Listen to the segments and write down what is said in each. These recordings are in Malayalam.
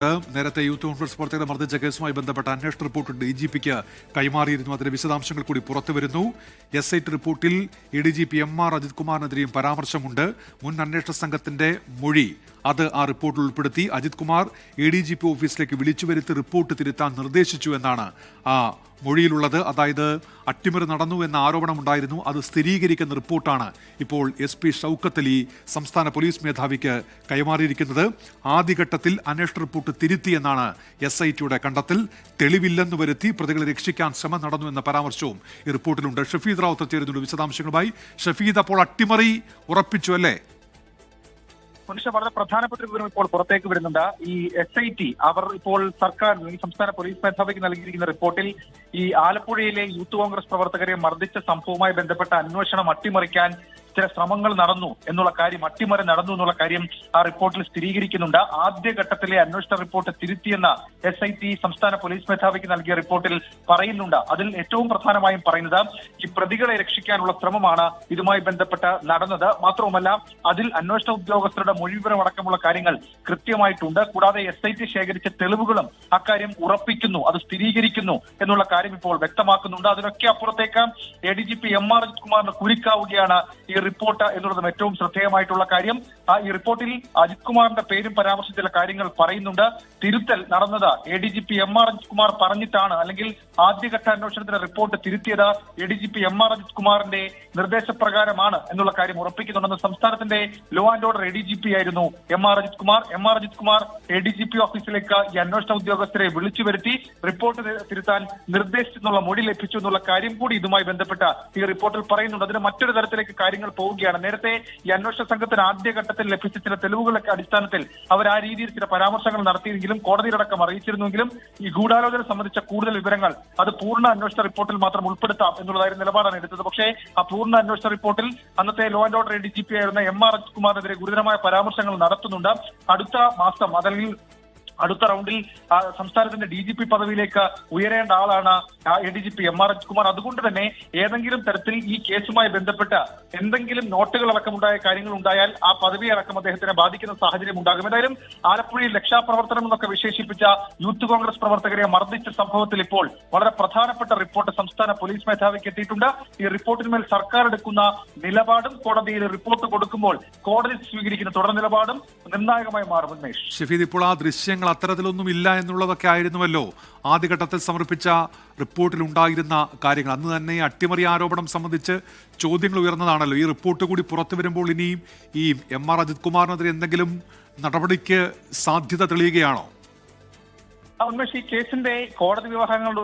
നേരത്തെ യൂത്ത് കോൺഗ്രസ് പ്രവർത്തകരെ മർദ്ദിച്ച കേസുമായി ബന്ധപ്പെട്ട അന്വേഷണ റിപ്പോർട്ട് DGPക്ക് കൈമാറിയിരുന്നു. അതിന്റെ വിശദാംശങ്ങൾ കൂടി പുറത്തുവരുന്നു. SIT റിപ്പോർട്ടിൽ ADGP MR അജിത് കുമാറിനെതിരെയും പരാമർശമുണ്ട്. മുൻ അന്വേഷണ സംഘത്തിന്റെ മൊഴി അത് ആ റിപ്പോർട്ടിൽ ഉൾപ്പെടുത്തി. അജിത് കുമാർ ADGP ഓഫീസിലേക്ക് വിളിച്ചു വരുത്തി റിപ്പോർട്ട് തിരുത്താൻ നിർദ്ദേശിച്ചു എന്നാണ് ആ മൊഴിയിലുള്ളത്. അതായത് അട്ടിമറി നടന്നു എന്ന ആരോപണമുണ്ടായിരുന്നു. അത് സ്ഥിരീകരിക്കുന്ന റിപ്പോർട്ടാണ് ഇപ്പോൾ SP ഷൗക്കത്ത് അലി സംസ്ഥാന പോലീസ് മേധാവിക്ക് കൈമാറിയിരിക്കുന്നത്. ആദ്യഘട്ടത്തിൽ അന്വേഷണ റിപ്പോർട്ട് തിരുത്തിയെന്നാണ് SITയുടെ കണ്ടെത്തൽ. തെളിവില്ലെന്ന് വരുത്തി പ്രതികളെ രക്ഷിക്കാൻ ശ്രമം നടന്നു എന്ന പരാമർശവും ഈ റിപ്പോർട്ടിലുണ്ട്. ഷഫീദ് റാവുത്തർ ചേരുന്നുണ്ട് വിശദാംശങ്ങളുമായി. ഷഫീദ്, അപ്പോൾ അട്ടിമറി ഉറപ്പിച്ചു അല്ലേ? മനുഷ്യ വളരെ പ്രധാനപ്പെട്ട ഒരു വിവരം ഇപ്പോൾ പുറത്തേക്ക് വരുന്നുണ്ട്. ഈ SIT അവർ ഇപ്പോൾ സർക്കാർ സംസ്ഥാന പോലീസ് മേധാവിക്ക് നൽകിയിരിക്കുന്ന റിപ്പോർട്ടിൽ ഈ ആലപ്പുഴയിലെ യൂത്ത് കോൺഗ്രസ് പ്രവർത്തകരെ മർദ്ദിച്ച സംഭവവുമായി ബന്ധപ്പെട്ട അന്വേഷണം അട്ടിമറിക്കാൻ ചില ശ്രമങ്ങൾ നടന്നു എന്നുള്ള കാര്യം, അട്ടിമറി നടന്നു എന്നുള്ള കാര്യം ആ റിപ്പോർട്ടിൽ സ്ഥിരീകരിക്കുന്നുണ്ട്. ആദ്യഘട്ടത്തിലെ അന്വേഷണ റിപ്പോർട്ട് തിരുത്തിയെന്ന SIT സംസ്ഥാന പോലീസ് മേധാവിക്ക് നൽകിയ റിപ്പോർട്ടിൽ പറയുന്നുണ്ട്. അതിൽ ഏറ്റവും പ്രധാനമായും പറയുന്നത് ഈ പ്രതികളെ രക്ഷിക്കാനുള്ള ശ്രമമാണ് ഇതുമായി ബന്ധപ്പെട്ട് നടന്നത്. മാത്രവുമല്ല, അതിൽ അന്വേഷണ ഉദ്യോഗസ്ഥരുടെ മൊഴിവിവരം അടക്കമുള്ള കാര്യങ്ങൾ കൃത്യമായിട്ടുണ്ട്. കൂടാതെ SIT ശേഖരിച്ച തെളിവുകളും അക്കാര്യം ഉറപ്പിക്കുന്നു, അത് സ്ഥിരീകരിക്കുന്നു എന്നുള്ള കാര്യം ഇപ്പോൾ വ്യക്തമാക്കുന്നുണ്ട്. അതിനൊക്കെ അപ്പുറത്തേക്ക് ADGP MR അജിത് കുമാറിന് കുരുക്കാവുകയാണ് ഈ റിപ്പോർട്ട് എന്നുള്ളതും ഏറ്റവും ശ്രദ്ധേയമായിട്ടുള്ള കാര്യം. ഈ റിപ്പോർട്ടിൽ അജിത് കുമാറിന്റെ പേരും പരാമർശിച്ച ചില കാര്യങ്ങൾ പറയുന്നുണ്ട്. തിരുത്തൽ നടന്നത് ADGP MR അജിത് കുമാർ പറഞ്ഞിട്ടാണ്, അല്ലെങ്കിൽ ആദ്യഘട്ട അന്വേഷണത്തിന്റെ റിപ്പോർട്ട് തിരുത്തിയത് ADGP MR അജിത് കുമാറിന്റെ നിർദ്ദേശപ്രകാരമാണ് എന്നുള്ള കാര്യം ഉറപ്പിക്കുന്നുണ്ടെന്ന് സംസ്ഥാനത്തിന്റെ ലോ ആൻഡ് ഓർഡർ ADGP ആയിരുന്നു MR Ajit Kumar. MR Ajit Kumar ADGP ഓഫീസിലേക്ക് ഈ അന്വേഷണ ഉദ്യോഗസ്ഥരെ വിളിച്ചു വരുത്തി റിപ്പോർട്ട് തിരുത്താൻ നിർദ്ദേശിച്ചെന്നുള്ള മൊഴി ലഭിച്ചു എന്നുള്ള കാര്യം കൂടി ഇതുമായി ബന്ധപ്പെട്ട ഈ റിപ്പോർട്ടിൽ പറയുന്നുണ്ട്. അതിന് മറ്റൊരു തരത്തിലേക്ക് കാര്യങ്ങൾ പോവുകയാണ്. നേരത്തെ ഈ അന്വേഷണ സംഘത്തിന് ആദ്യഘട്ടത്തിൽ ലഭിച്ച ചില തെളിവുകളൊക്കെ അടിസ്ഥാനത്തിൽ അവർ ആ രീതിയിൽ ചില പരാമർശങ്ങൾ നടത്തിയെങ്കിലും കോടതിയിലടക്കം അറിയിച്ചിരുന്നെങ്കിലും ഈ ഗൂഢാലോചന സംബന്ധിച്ച കൂടുതൽ വിവരങ്ങൾ അത് പൂർണ്ണ അന്വേഷണ റിപ്പോർട്ടിൽ മാത്രം ഉൾപ്പെടുത്താം എന്നുള്ളതായിരുന്നു നിലപാടാണ് എടുത്തത്. പക്ഷേ ആ പൂർണ്ണ അന്വേഷണ റിപ്പോർട്ടിൽ അന്നത്തെ ലോ ആൻഡ് ഓർഡർ ADGP ആയിരുന്ന MR അജിത് കുമാറിനെതിരെ ഗുരുതരമായ പരാമർശങ്ങൾ നടത്തുന്നുണ്ട്. അടുത്ത മാസം അല്ലെങ്കിൽ അടുത്ത റൗണ്ടിൽ സംസ്ഥാനത്തിന്റെ DGP പദവിയിലേക്ക് ഉയരേണ്ട ആളാണ് ADGP MR അജിത് കുമാർ. അതുകൊണ്ട് തന്നെ ഏതെങ്കിലും തരത്തിൽ ഈ കേസുമായി ബന്ധപ്പെട്ട് എന്തെങ്കിലും നോട്ടുകൾ അടക്കമുണ്ടായ കാര്യങ്ങൾ ഉണ്ടായാൽ ആ പദവി അടക്കം അദ്ദേഹത്തിനെ ബാധിക്കുന്ന സാഹചര്യം ഉണ്ടാകും. ഏതായാലും ആലപ്പുഴയിൽ രക്ഷാപ്രവർത്തനം എന്നൊക്കെ വിശേഷിപ്പിച്ച യൂത്ത് കോൺഗ്രസ് പ്രവർത്തകരെ മർദ്ദിച്ച സംഭവത്തിൽ ഇപ്പോൾ വളരെ പ്രധാനപ്പെട്ട റിപ്പോർട്ട് സംസ്ഥാന പോലീസ് മേധാവിക്ക് എത്തിയിട്ടുണ്ട്. ഈ റിപ്പോർട്ടിന്മേൽ സർക്കാർ എടുക്കുന്ന നിലപാടും കോടതിയിൽ റിപ്പോർട്ട് കൊടുക്കുമ്പോൾ കോടതി സ്വീകരിക്കുന്ന തുടർ നിലപാടും നിർണായകമായി മാറും. ഉന്മേഷ്, ഷഫീദ്, ഇപ്പോൾ ആ ദൃശ്യങ്ങൾ അത്തരത്തിലൊന്നും ഇല്ല എന്നുള്ളതൊക്കെ ആയിരുന്നുവല്ലോ ആദ്യഘട്ടത്തിൽ സമർപ്പിച്ച റിപ്പോർട്ടിൽ ഉണ്ടായിരുന്ന കാര്യങ്ങൾ. അന്ന് തന്നെ അട്ടിമറി ആരോപണം സംബന്ധിച്ച് ചോദ്യങ്ങൾ ഉയർന്നതാണല്ലോ. ഈ റിപ്പോർട്ട് കൂടി പുറത്തു വരുമ്പോൾ ഇനിയും ഈ MR അജിത് കുമാറിനെതിരെ എന്തെങ്കിലും നടപടിക്ക് സാധ്യത തെളിയുകയാണോ? ഉന്മേഷ്, ഈ കേസിന്റെ കോടതി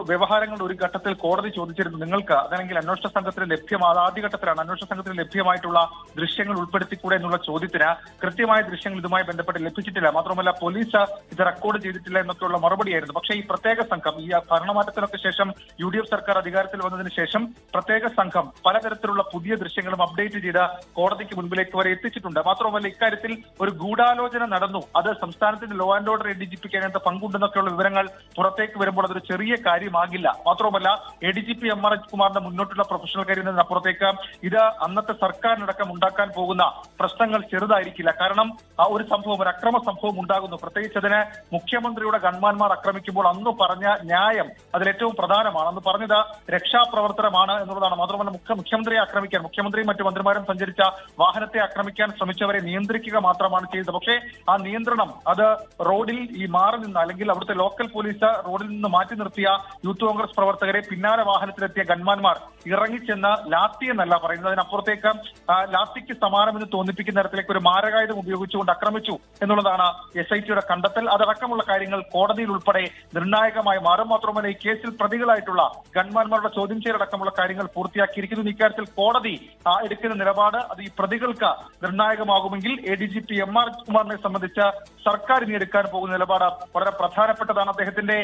വ്യവഹാരങ്ങളുടെ ഒരു ഘട്ടത്തിൽ കോടതി ചോദിച്ചിരുന്നു, നിങ്ങൾക്ക് അതല്ലെങ്കിൽ അന്വേഷണ സംഘത്തിന് ലഭ്യമാണ്, ആദ്യഘട്ടത്തിലാണ് അന്വേഷണ സംഘത്തിന് ലഭ്യമായിട്ടുള്ള ദൃശ്യങ്ങൾ ഉൾപ്പെടുത്തിക്കൂടെ എന്നുള്ള ചോദ്യത്തിന് കൃത്യമായ ദൃശ്യങ്ങൾ ഇതുമായി ബന്ധപ്പെട്ട് ലഭിച്ചിട്ടില്ല. മാത്രമല്ല പോലീസ് ഇത് റെക്കോർഡ് ചെയ്തിട്ടില്ല എന്നൊക്കെയുള്ള മറുപടിയായിരുന്നു. പക്ഷേ ഈ പ്രത്യേക സംഘം ഈ ഭരണമാറ്റത്തിനൊക്കെ ശേഷം UDF സർക്കാർ അധികാരത്തിൽ വന്നതിന് ശേഷം പ്രത്യേക സംഘം പലതരത്തിലുള്ള പുതിയ ദൃശ്യങ്ങളും അപ്ഡേറ്റ് ചെയ്ത് കോടതിക്ക് മുൻപിലേക്ക് വരെ എത്തിച്ചിട്ടുണ്ട്. മാത്രമല്ല ഇക്കാര്യത്തിൽ ഒരു ഗൂഢാലോചന നടന്നു, അത് സംസ്ഥാനത്തിന്റെ ലോ ആൻഡ് ഓർഡർ ADGPക്ക് അതിനകത്ത് പങ്കുണ്ടെന്നൊക്കെയുള്ള വിവരങ്ങൾ പുറത്തേക്ക് വരുമ്പോൾ അതൊരു ചെറിയ കാര്യമാകില്ല. മാത്രമല്ല ADGP MR അജിത് കുമാറിന്റെ മുന്നോട്ടുള്ള പ്രൊഫഷണൽ കാര്യത്തിനപ്പുറത്തേക്ക് ഇത് അന്നത്തെ സർക്കാരിനടക്കം ഉണ്ടാക്കാൻ പോകുന്ന പ്രശ്നങ്ങൾ ചെറുതായിരിക്കില്ല. കാരണം ആ ഒരു സംഭവം, ഒരു അക്രമ സംഭവം ഉണ്ടാകുന്നു, പ്രത്യേകിച്ച് അതിന് മുഖ്യമന്ത്രിയുടെ ഗൺമാന്മാർ ആക്രമിക്കുമ്പോൾ അന്ന് പറഞ്ഞ ന്യായം അതിലേറ്റവും പ്രധാനമാണ്. അന്ന് പറഞ്ഞത് രക്ഷാപ്രവർത്തനമാണ് എന്നുള്ളതാണ്. മാത്രമല്ല മുഖ്യമന്ത്രിയെ ആക്രമിക്കാൻ, മുഖ്യമന്ത്രിയും മറ്റു മന്ത്രിമാരും സഞ്ചരിച്ച വാഹനത്തെ ആക്രമിക്കാൻ ശ്രമിച്ചവരെ നിയന്ത്രിക്കുക മാത്രമാണ് ചെയ്തത്. പക്ഷേ ആ നിയന്ത്രണം അത് റോഡിൽ ഈ മാറി നിന്ന് അല്ലെങ്കിൽ അവിടുത്തെ ലോക്കൽ പോലീസ് റോഡിൽ നിന്ന് മാറ്റി നിർത്തിയ യൂത്ത് കോൺഗ്രസ് പ്രവർത്തകരെ പിന്നാലെ വാഹനത്തിലെത്തിയ ഗൺമാന്മാർ ഇറങ്ങിച്ചെന്ന് ലാത്തി എന്നല്ല പറയുന്നത്, അതിനപ്പുറത്തേക്ക് ലാത്തിക്ക് സമാനമെന്ന് തോന്നിപ്പിക്കുന്ന തരത്തിലേക്ക് ഒരു മാരകായുധം ഉപയോഗിച്ചുകൊണ്ട് ആക്രമിച്ചു എന്നുള്ളതാണ് SITയുടെ കണ്ടെത്തൽ. അതടക്കമുള്ള കാര്യങ്ങൾ കോടതിയിൽ ഉൾപ്പെടെ നിർണായകമായി മാറും. മാത്രമല്ല ഈ കേസിൽ പ്രതികളായിട്ടുള്ള ഗൺമാന്മാരുടെ ചോദ്യം ചെയ്യലടക്കമുള്ള കാര്യങ്ങൾ പൂർത്തിയാക്കിയിരിക്കുന്നു. ഇക്കാര്യത്തിൽ കോടതി എടുക്കുന്ന നിലപാട് അത് ഈ പ്രതികൾക്ക് നിർണായകമാകുമെങ്കിൽ ADGP MR അജിത് കുമാറിനെ സംബന്ധിച്ച് സർക്കാർ ഇനി എടുക്കാൻ പോകുന്ന നിലപാട് വളരെ പ്രധാനപ്പെട്ടതാണ്. അദ്ദേഹത്തിന്റെ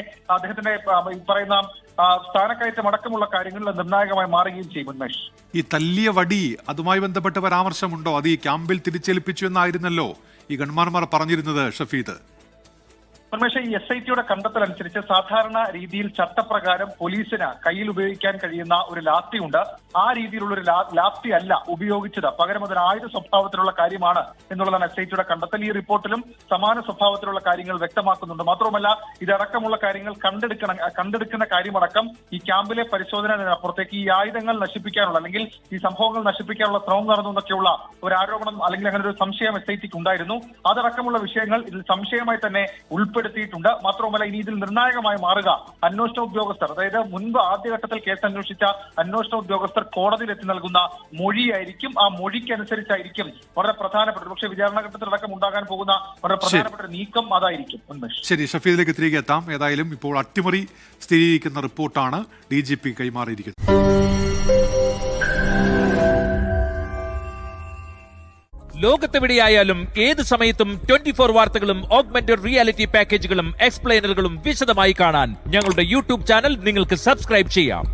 പറയുന്ന സ്ഥാനക്കയറ്റം അടക്കമുള്ള കാര്യങ്ങളിൽ നിർണായകമായി മാറുകയും ചെയ്യും. ഉന്മേഷ്, ഈ തല്ലിയ വടി അതുമായി ബന്ധപ്പെട്ട് പരാമർശമുണ്ടോ? അത് ഈ ക്യാമ്പിൽ തിരിച്ചേൽപ്പിച്ചു എന്നായിരുന്നല്ലോ ഈ ഗൺമാന്മാർ പറഞ്ഞിരുന്നത് ഷഫീദ്. ഉന്മേഷ ഈ SITയുടെ കണ്ടെത്തൽ അനുസരിച്ച് സാധാരണ രീതിയിൽ ചട്ടപ്രകാരം പോലീസിന് കയ്യിൽ ഉപയോഗിക്കാൻ കഴിയുന്ന ഒരു ലാത്തിയുണ്ട്. ആ രീതിയിലുള്ള ഒരു ലാത്തി അല്ല ഉപയോഗിച്ചത്, പകരം അതൊരു ആയുധ സ്വഭാവത്തിലുള്ള കാര്യമാണ് എന്നുള്ളതാണ് SITയുടെ കണ്ടെത്തൽ. ഈ റിപ്പോർട്ടിലും സമാന സ്വഭാവത്തിലുള്ള കാര്യങ്ങൾ വ്യക്തമാക്കുന്നുണ്ട്. മാത്രമല്ല ഇതടക്കമുള്ള കാര്യങ്ങൾ കണ്ടെടുക്കുന്ന കാര്യമടക്കം ഈ ക്യാമ്പിലെ പരിശോധനപ്പുറത്തേക്ക് ഈ ആയുധങ്ങൾ നശിപ്പിക്കാനുള്ള അല്ലെങ്കിൽ ഈ സംഭവങ്ങൾ നശിപ്പിക്കാനുള്ള ശ്രമം നടന്നു എന്നൊക്കെയുള്ള ഒരു ആരോപണം അല്ലെങ്കിൽ അങ്ങനെ ഒരു സംശയം SITക്ക് ഉണ്ടായിരുന്നു. അതടക്കമുള്ള വിഷയങ്ങൾ ഇതിൽ സംശയമായി തന്നെ ഉൾപ്പെടുത്തിയിട്ടുണ്ട്. മാത്രമല്ല ഇനി ഇതിൽ നിർണായകമായി മാറുക അന്വേഷണ ഉദ്യോഗസ്ഥർ, അതായത് മുൻപ് ആദ്യഘട്ടത്തിൽ കേസ് അന്വേഷിച്ച അന്വേഷണ ഉദ്യോഗസ്ഥർ കോടതിയിൽ എത്തി നൽകുന്ന മൊഴിയായിരിക്കും. ആ മൊഴിക്കനുസരിച്ചായിരിക്കും വളരെ പ്രധാനപ്പെട്ട, പക്ഷേ വിചാരണഘട്ടത്തിലടക്കം ഉണ്ടാകാൻ പോകുന്ന വളരെ പ്രധാനപ്പെട്ട നീക്കം അതായിരിക്കും. ശരി, ഷഫീദിലേക്ക് തിരികെ എത്താം. ഏതായാലും ഇപ്പോൾ അട്ടിമറി സ്ഥിരീകരിക്കുന്ന റിപ്പോർട്ടാണ് DGP കൈമാറിയിരിക്കുന്നത്. ലോകത്തെവിടെയായാലും ഏത് സമയത്തും 24 വാർത്തകളും ഓഗ്മെന്റഡ് റിയാലിറ്റി പാക്കേജുകളും എക്സ്പ്ലെയിനറുകളും വിശദമായി കാണാൻ ഞങ്ങളുടെ യൂട്യൂബ് ചാനൽ നിങ്ങൾക്ക് സബ്സ്ക്രൈബ് ചെയ്യാം.